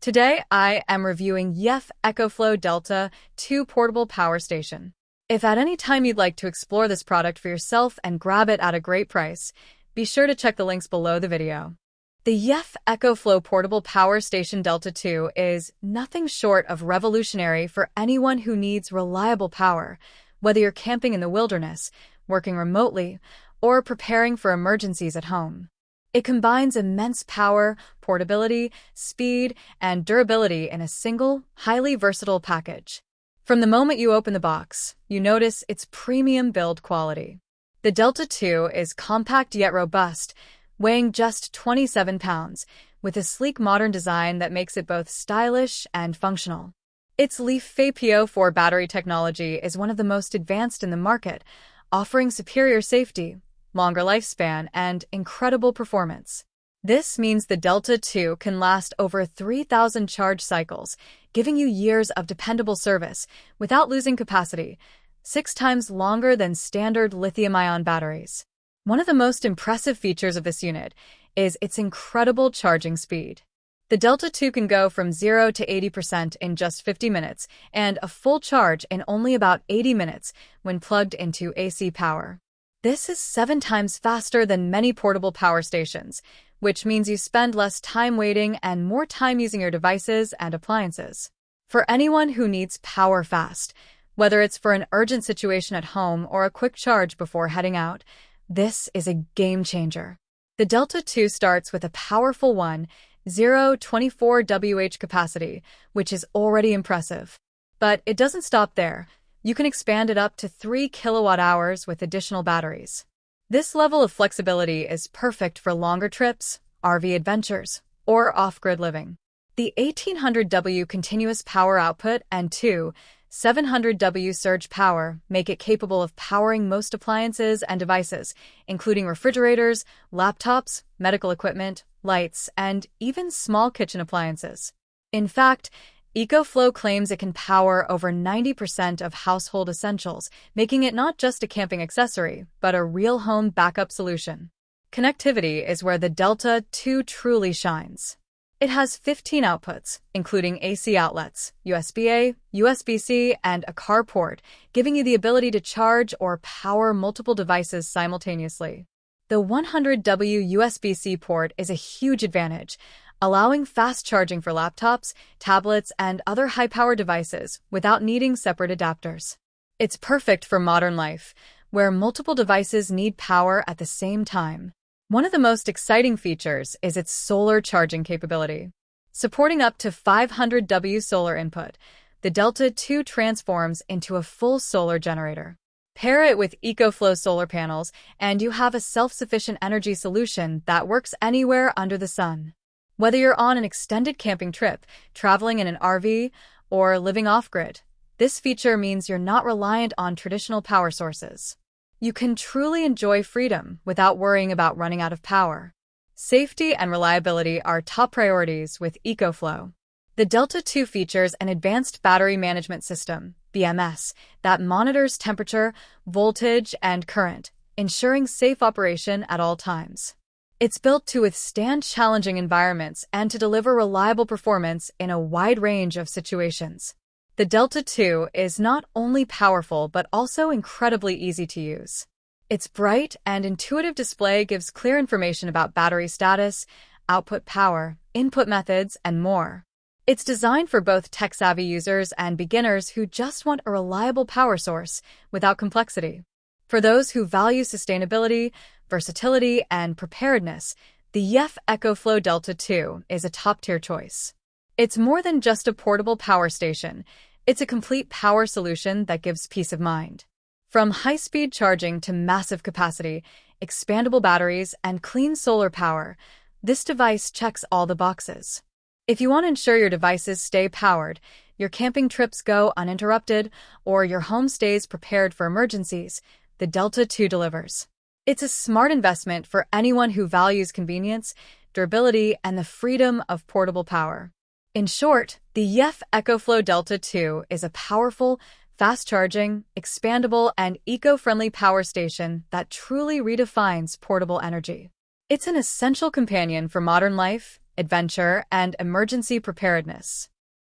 Today, I am reviewing EF ECOFLOW Delta 2 Portable Power Station. If at any time you'd like to explore this product for yourself and grab it at a great price, be sure to check the links below the video. The EF ECOFLOW Portable Power Station Delta 2 is nothing short of revolutionary for anyone who needs reliable power, whether you're camping in the wilderness, working remotely, or preparing for emergencies at home. It combines immense power, portability, speed, and durability in a single, highly versatile package. From the moment you open the box, you notice its premium build quality. The Delta 2 is compact yet robust, weighing just 27 pounds, with a sleek modern design that makes it both stylish and functional. Its LiFePO4 battery technology is one of the most advanced in the market, offering superior safety, longer lifespan, and incredible performance. This means the Delta 2 can last over 3,000 charge cycles, giving you years of dependable service without losing capacity, 6 times longer than standard lithium-ion batteries. One of the most impressive features of this unit is its incredible charging speed. The Delta 2 can go from 0 to 80% in just 50 minutes and a full charge in only about 80 minutes when plugged into AC power. This is 7 times faster than many portable power stations, which means you spend less time waiting and more time using your devices and appliances. For anyone who needs power fast, whether it's for an urgent situation at home or a quick charge before heading out, this is a game changer. The Delta 2 starts with a powerful 1024 Wh capacity, which is already impressive. But it doesn't stop there. You can expand it up to 3 kilowatt-hours with additional batteries. This level of flexibility is perfect for longer trips, RV adventures, or off-grid living. The 1800W continuous power output and 700W surge power make it capable of powering most appliances and devices, including refrigerators, laptops, medical equipment, lights, and even small kitchen appliances. In fact, EcoFlow claims it can power over 90% of household essentials, making it not just a camping accessory, but a real home backup solution. Connectivity is where the Delta 2 truly shines. It has 15 outputs, including AC outlets, USB-A, USB-C, and a car port, giving you the ability to charge or power multiple devices simultaneously. The 100W USB-C port is a huge advantage, allowing fast charging for laptops, tablets, and other high-power devices without needing separate adapters. It's perfect for modern life, where multiple devices need power at the same time. One of the most exciting features is its solar charging capability. Supporting up to 500W solar input, the Delta 2 transforms into a full solar generator. Pair it with EcoFlow solar panels, and you have a self-sufficient energy solution that works anywhere under the sun. Whether you're on an extended camping trip, traveling in an RV, or living off-grid, this feature means you're not reliant on traditional power sources. You can truly enjoy freedom without worrying about running out of power. Safety and reliability are top priorities with EcoFlow. The Delta 2 features an advanced battery management system, BMS, that monitors temperature, voltage, and current, ensuring safe operation at all times. It's built to withstand challenging environments and to deliver reliable performance in a wide range of situations. The Delta 2 is not only powerful but also incredibly easy to use. Its bright and intuitive display gives clear information about battery status, output power, input methods, and more. It's designed for both tech-savvy users and beginners who just want a reliable power source without complexity. For those who value sustainability, versatility, and preparedness, the EF ECOFLOW Delta 2 is a top-tier choice. It's more than just a portable power station. It's a complete power solution that gives peace of mind. From high-speed charging to massive capacity, expandable batteries, and clean solar power, this device checks all the boxes. If you want to ensure your devices stay powered, your camping trips go uninterrupted, or your home stays prepared for emergencies, the Delta 2 delivers. It's a smart investment for anyone who values convenience, durability, and the freedom of portable power. In short, the EF ECOFLOW Delta 2 is a powerful, fast-charging, expandable, and eco-friendly power station that truly redefines portable energy. It's an essential companion for modern life, adventure, and emergency preparedness.